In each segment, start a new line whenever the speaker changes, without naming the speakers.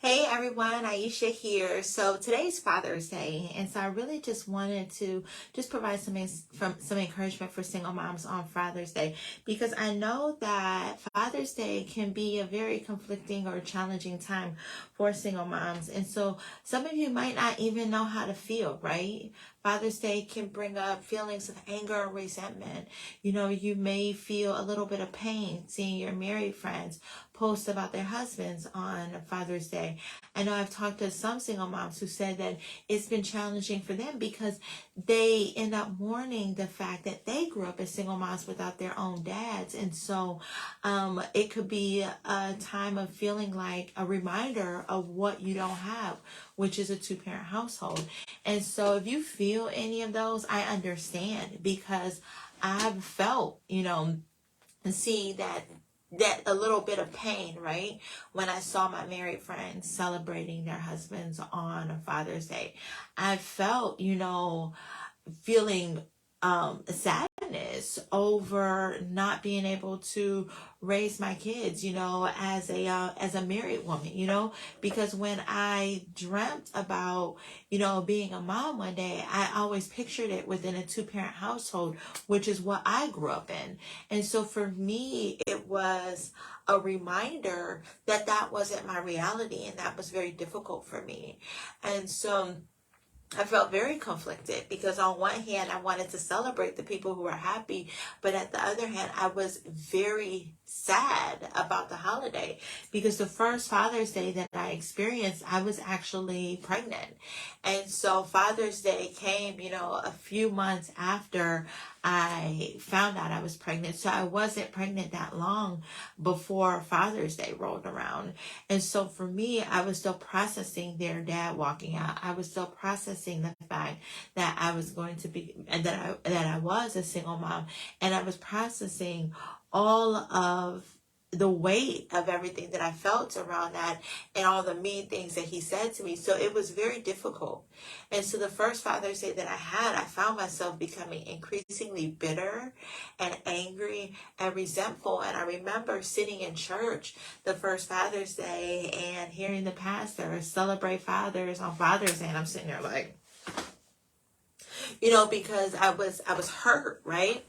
Hey everyone, Aisha here. So today's Father's Day, and so I really just wanted to just provide some encouragement for single moms on Father's Day, because I know that Father's Day can be a very conflicting or challenging time for single moms, and so some of you might not even know how to feel, right? Father's Day can bring up feelings of anger and resentment. You may feel a little bit of pain seeing your married friends post about their husbands on Father's Day. I know I've talked to some single moms who said that it's been challenging for them because they end up mourning the fact that they grew up as single moms without their own dads. And so it could be a time of feeling like a reminder of what you don't have, which is a two-parent household. And so if you feel any of those, I understand, because I've felt, seeing that a little bit of pain, right? When I saw my married friends celebrating their husbands on Father's Day, I felt, feeling sadness over not being able to raise my kids, as a married woman, because when I dreamt about, being a mom one day, I always pictured it within a two-parent household, which is what I grew up in. And so for me, it was a reminder that that wasn't my reality, and that was very difficult for me. And so I felt very conflicted, because on one hand, I wanted to celebrate the people who were happy, but at the other hand, I was very sad about the holiday, because the first Father's Day that I experienced, I was actually pregnant. And so Father's Day came, a few months after I found out I was pregnant. So I wasn't pregnant that long before Father's Day rolled around. And so for me, I was still processing their dad walking out. I was still processing the fact that I was going to be, and that I was a single mom. And I was processing all of the weight of everything that I felt around that, and all the mean things that he said to me. So it was very difficult. And so the first Father's Day that I had, I found myself becoming increasingly bitter and angry and resentful. And I remember sitting in church the first Father's Day and hearing the pastor celebrate fathers on Father's Day, and I'm sitting there like, because I was hurt, right?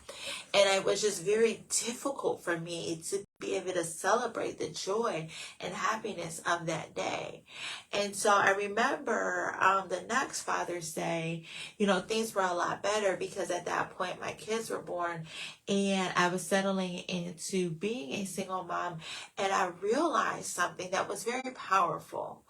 And it was just very difficult for me to be able to celebrate the joy and happiness of that day. And so I remember the next Father's Day, things were a lot better, because at that point my kids were born and I was settling into being a single mom. And I realized something that was very powerful,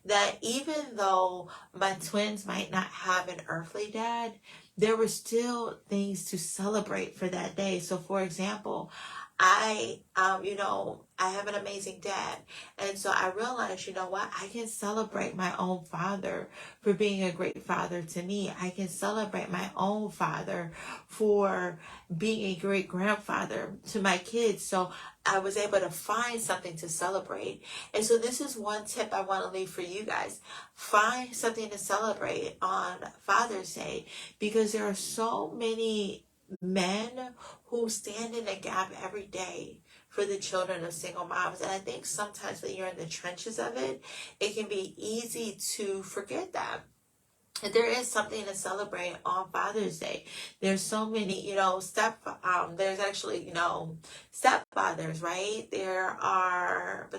that even though my twins might not have an earthly dad, there were still things to celebrate for that day. So for example, I have an amazing dad. And so I realized, what? I can celebrate my own father for being a great father to me. I can celebrate my own father for being a great grandfather to my kids. So I was able to find something to celebrate. And so this is one tip I want to leave for you guys. Find something to celebrate on Father's Day, because there are so many men who stand in the gap every day for the children of single moms. And I think sometimes when you're in the trenches of it, it can be easy to forget that. And there is something to celebrate on Father's Day. There's so many, there's actually, stepfathers, right? There are,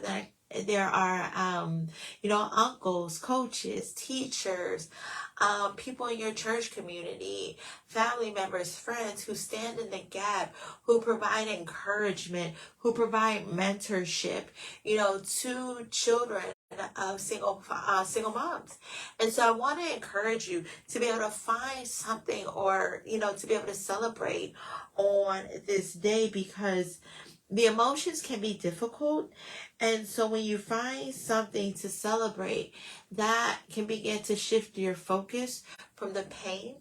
uncles, coaches, teachers, people in your church community, family members, friends who stand in the gap, who provide encouragement, who provide mentorship, to children of single moms. And so I want to encourage you to be able to find something, or to be able to celebrate on this day, because the emotions can be difficult. And so when you find something to celebrate, that can begin to shift your focus from the pain,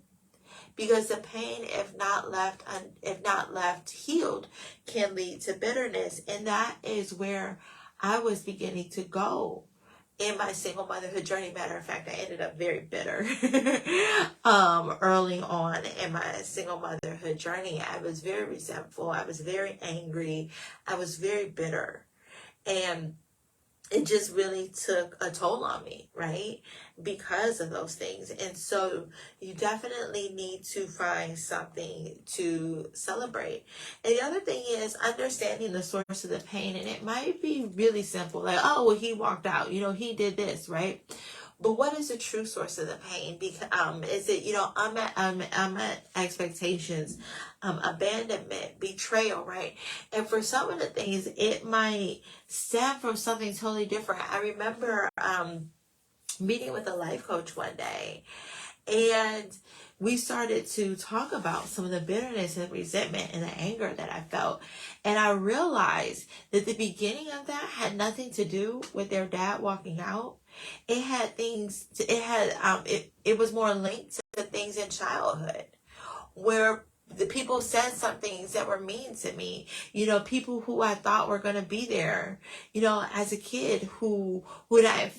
because the pain, if not left healed, can lead to bitterness. And that is where I was beginning to go in my single motherhood journey. Matter of fact, I ended up very bitter early on in my single motherhood journey. I was very resentful. I was very angry. I was very bitter. And it just really took a toll on me, right? Because of those things. And so you definitely need to find something to celebrate. And the other thing is understanding the source of the pain. And it might be really simple, like, oh, well, he walked out, he did this, right? But what is the true source of the pain? Because is it unmet expectations, abandonment, betrayal, right? And for some of the things, it might stem from something totally different. I remember meeting with a life coach one day, and we started to talk about some of the bitterness and resentment and the anger that I felt. And I realized that the beginning of that had nothing to do with their dad walking out. It had it was more linked to things in childhood where the people said some things that were mean to me, people who I thought were going to be there, as a kid who I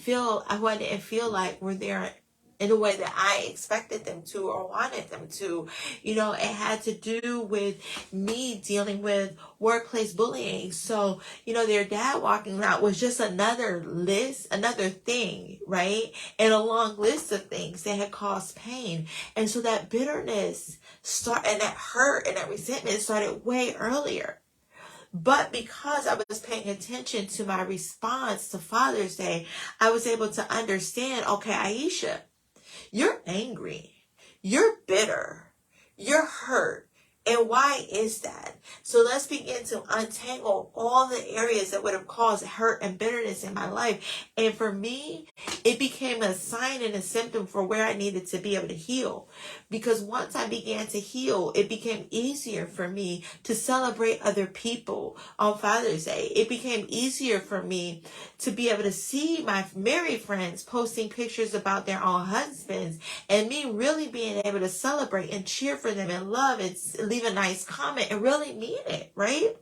didn't feel like were there in a way that I expected them to or wanted them to. It had to do with me dealing with workplace bullying. So, their dad walking out was just another thing, right? And a long list of things that had caused pain. And so that bitterness and that hurt and that resentment started way earlier. But because I was paying attention to my response to Father's Day, I was able to understand, okay, Aisha, you're angry, you're bitter, you're hurt. And why is that? So let's begin to untangle all the areas that would have caused hurt and bitterness in my life. And for me, it became a sign and a symptom for where I needed to be able to heal. Because once I began to heal, it became easier for me to celebrate other people on Father's Day. It became easier for me to be able to see my married friends posting pictures about their own husbands, and me really being able to celebrate and cheer for them and love and leave a nice comment and really mean it, right?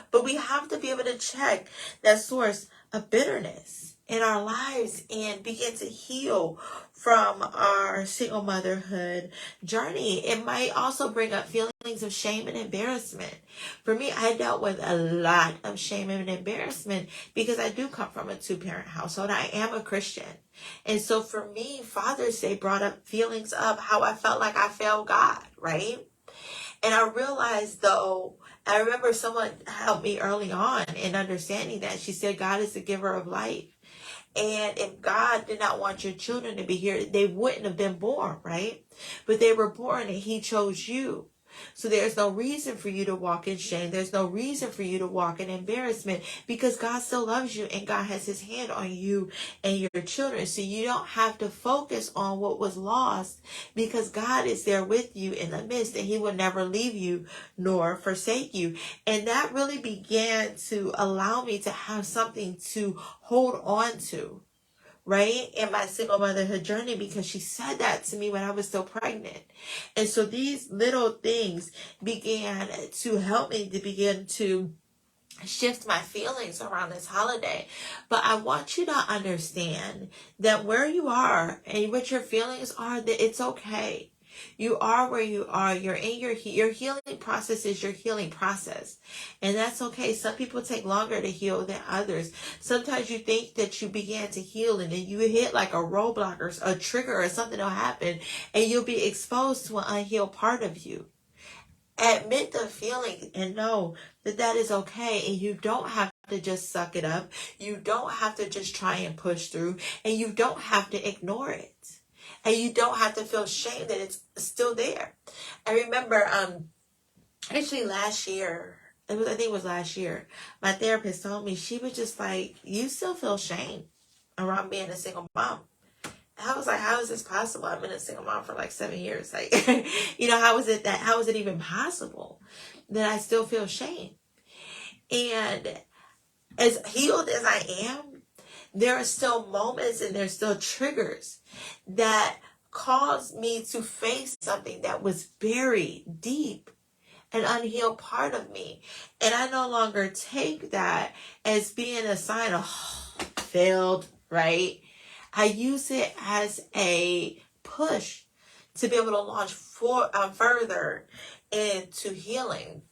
But we have to be able to check that source of bitterness in our lives and begin to heal from our single motherhood journey. It might also bring up feelings of shame and embarrassment. For me, I dealt with a lot of shame and embarrassment because I do come from a 2-parent household. I am a Christian. And so for me, Father's Day brought up feelings of how I felt like I failed God, right? And I realized, though, I remember someone helped me early on in understanding that. She said, God is the giver of life. And if God did not want your children to be here, they wouldn't have been born, right? But they were born and he chose you. So there's no reason for you to walk in shame. There's no reason for you to walk in embarrassment because God still loves you and God has his hand on you and your children. So you don't have to focus on what was lost because God is there with you in the midst and he will never leave you nor forsake you. And that really began to allow me to have something to hold on to, right, in my single motherhood journey, because she said that to me when I was still pregnant. And so these little things began to help me to begin to shift my feelings around this holiday. But I want you to understand that where you are and what your feelings are, that it's okay. You are where you are. You're in your healing process is your healing process. And that's okay. Some people take longer to heal than others. Sometimes you think that you began to heal and then you hit like a roadblock or a trigger or something will happen and you'll be exposed to an unhealed part of you. Admit the feeling and know that that is okay. And you don't have to just suck it up. You don't have to just try and push through. And you don't have to ignore it. And you don't have to feel shame that it's still there. I remember actually last year, I think it was last year, my therapist told me, she was just like, you still feel shame around being a single mom. I was like, how is this possible? I've been a single mom for like 7 years. Like, how is it even possible that I still feel shame? And as healed as I am, there are still moments and there's still triggers that caused me to face something that was very deep, an unhealed part of me. And I no longer take that as being a sign of failed, right? I use it as a push to be able to launch further into healing.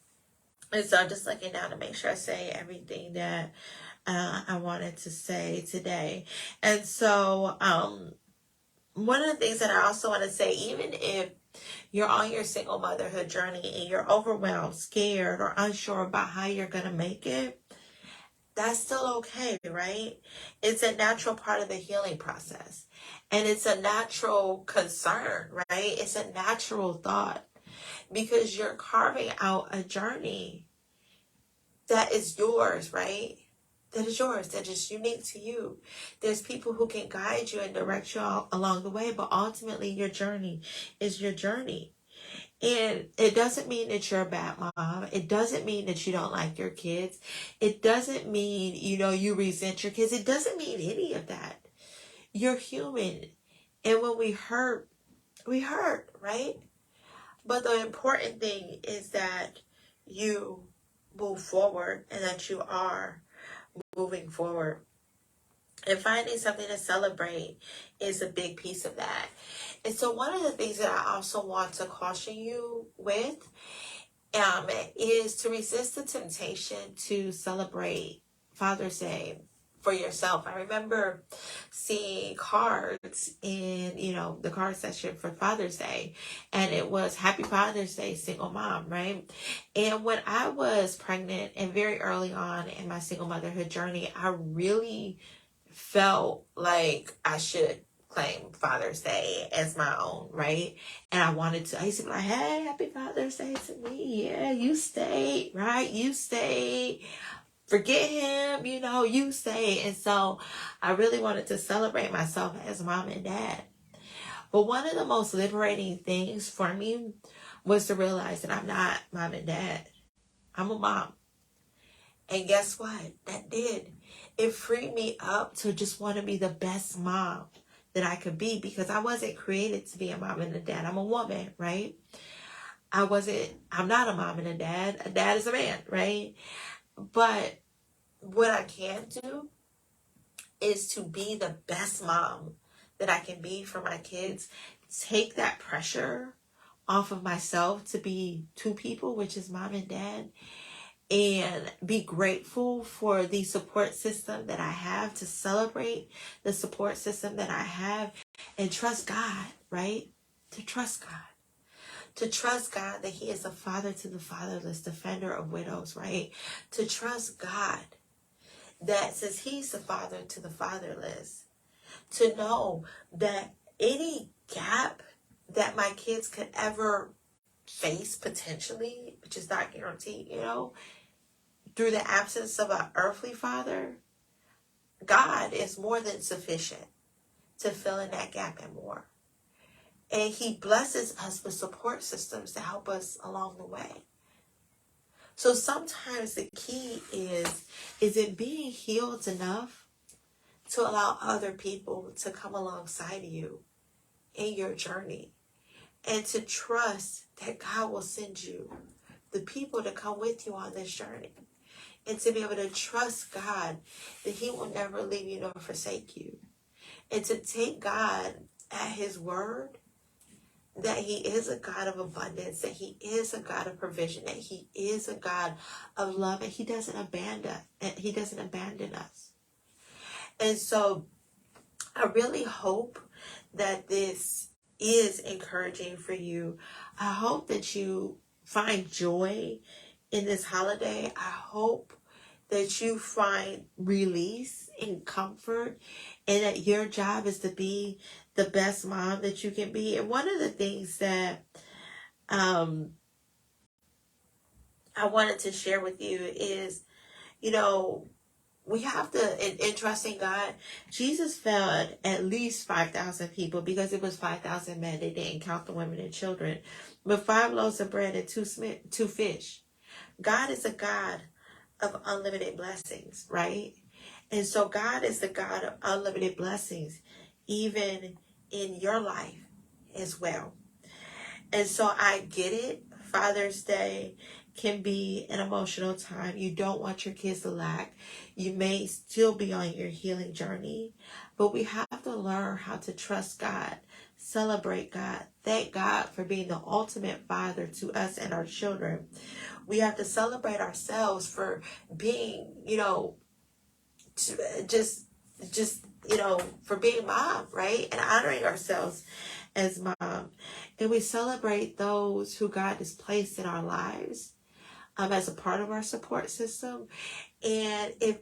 And so I'm just looking down to make sure I say everything that I wanted to say today. And so, one of the things that I also want to say, even if you're on your single motherhood journey and you're overwhelmed, scared, or unsure about how you're going to make it, that's still okay, right? It's a natural part of the healing process. And it's a natural concern, right? It's a natural thought because you're carving out a journey that is yours, right? That is yours, that is unique to you. There's people who can guide you and direct you along the way, but ultimately your journey is your journey. And it doesn't mean that you're a bad mom. It doesn't mean that you don't like your kids. It doesn't mean, you resent your kids. It doesn't mean any of that. You're human. And when we hurt, right? But the important thing is that you move forward and that you are moving forward. And finding something to celebrate is a big piece of that. And so one of the things that I also want to caution you with is to resist the temptation to celebrate Father's Day for yourself. I remember seeing cards in, the card section for Father's Day, and it was Happy Father's Day, single mom, right? And when I was pregnant and very early on in my single motherhood journey, I really felt like I should claim Father's Day as my own, right? And I used to be like, hey, Happy Father's Day to me. Yeah, you stay, right? You stay. Forget him, you stay. And so I really wanted to celebrate myself as mom and dad. But one of the most liberating things for me was to realize that I'm not mom and dad. I'm a mom. And guess what? That did. It freed me up to just want to be the best mom that I could be, because I wasn't created to be a mom and a dad. I'm a woman, right? I'm not a mom and a dad. A dad is a man, right? But what I can do is to be the best mom that I can be for my kids. Take that pressure off of myself to be two people, which is mom and dad, and be grateful for the support system that I have, to celebrate the support system that I have, and trust God, right? To trust God. To trust God that he is a father to the fatherless, defender of widows, right? To trust God that since he's the father to the fatherless, to know that any gap that my kids could ever face potentially, which is not guaranteed, through the absence of an earthly father, God is more than sufficient to fill in that gap and more. And he blesses us with support systems to help us along the way. So sometimes the key is it being healed enough to allow other people to come alongside you in your journey, and to trust that God will send you the people to come with you on this journey, and to be able to trust God that he will never leave you nor forsake you, and to take God at his word, that he is a God of abundance, that he is a God of provision, that he is a God of love, and he doesn't abandon us. And so I really hope that this is encouraging for you. I hope that you find joy in this holiday. I hope that you find release and comfort, and that your job is to be the best mom that you can be. And one of the things that I wanted to share with you is, we have to, in trusting God, Jesus fed at least 5,000 people, because it was 5,000 men. They didn't count the women and children. But 5 loaves of bread and 2 fish. God is a God of unlimited blessings, right? And so God is the God of unlimited blessings, even in your life as well. And so I get it. Father's Day can be an emotional time. You don't want your kids to lack. You may still be on your healing journey, but we have to learn how to trust God, celebrate God, thank God for being the ultimate father to us and our children. We have to celebrate ourselves for being, just, for being mom, right? And honoring ourselves as mom. And we celebrate those who God has placed in our lives as a part of our support system. And if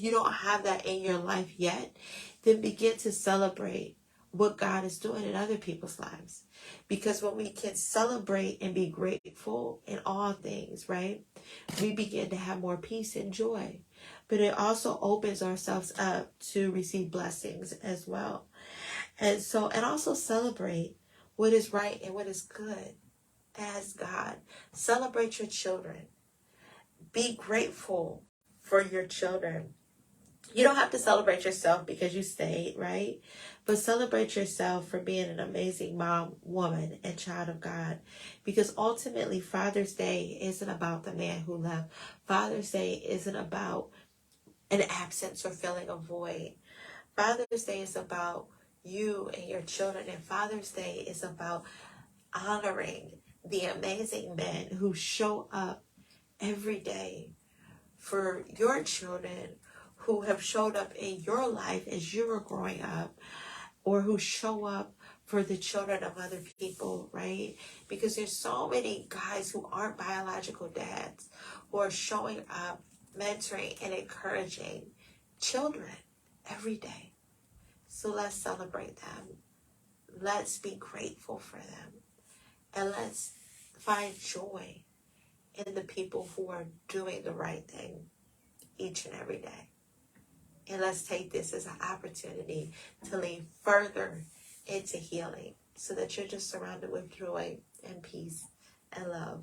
you don't have that in your life yet, then begin to celebrate what God is doing in other people's lives. Because when we can celebrate and be grateful in all things, right, we begin to have more peace and joy. But it also opens ourselves up to receive blessings as well. And also celebrate what is right and what is good as God. Celebrate your children. Be grateful for your children. You don't have to celebrate yourself because you stayed, right? But celebrate yourself for being an amazing mom, woman, and child of God. Because ultimately, Father's Day isn't about the man who left. Father's Day isn't about an absence or filling a void. Father's Day is about you and your children. And Father's Day is about honoring the amazing men who show up every day for your children, who have showed up in your life as you were growing up, or who show up for the children of other people, right? Because there's so many guys who aren't biological dads who are showing up, mentoring and encouraging children every day. So let's celebrate them. Let's be grateful for them. And let's find joy in the people who are doing the right thing each and every day. And let's take this as an opportunity to lean further into healing so that you're just surrounded with joy and peace and love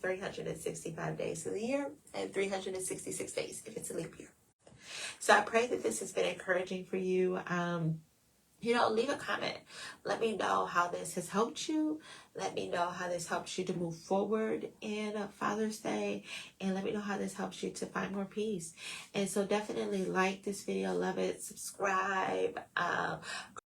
365 days of the year and 366 days if it's a leap year. So I pray that this has been encouraging for you. Leave a comment. Let me know how this has helped you. Let me know how this helps you to move forward in Father's Day. And let me know how this helps you to find more peace. And so definitely like this video. Love it. Subscribe.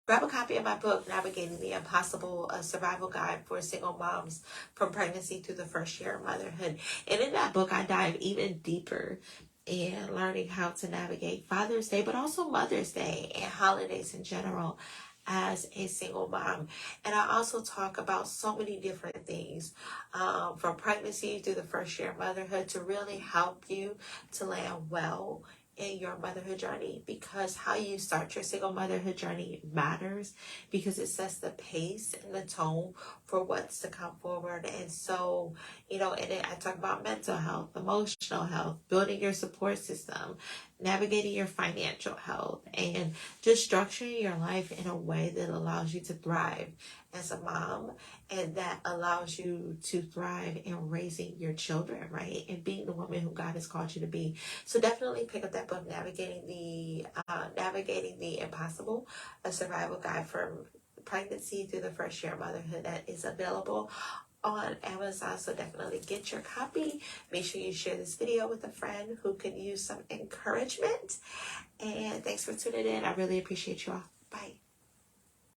Grab a copy of my book, Navigating the Impossible, a survival guide for single moms from pregnancy through the first year of motherhood. And in that book, I dive even deeper in learning how to navigate Father's Day, but also Mother's Day and holidays in general as a single mom. And I also talk about so many different things from pregnancy through the first year of motherhood to really help you to land well in your motherhood journey, because how you start your single motherhood journey matters, because it sets the pace and the tone for what's to come forward. And so, and then I talk about mental health, emotional health, building your support system, navigating your financial health, and just structuring your life in a way that allows you to thrive as a mom, and that allows you to thrive in raising your children, right? And being the woman who God has called you to be. So definitely pick up that book, Navigating the Impossible, a survival guide from pregnancy through the first year of motherhood, that is available on Amazon. So definitely get your copy. Make sure you share this video with a friend who can use some encouragement. And thanks for tuning in. I really appreciate you all. Bye.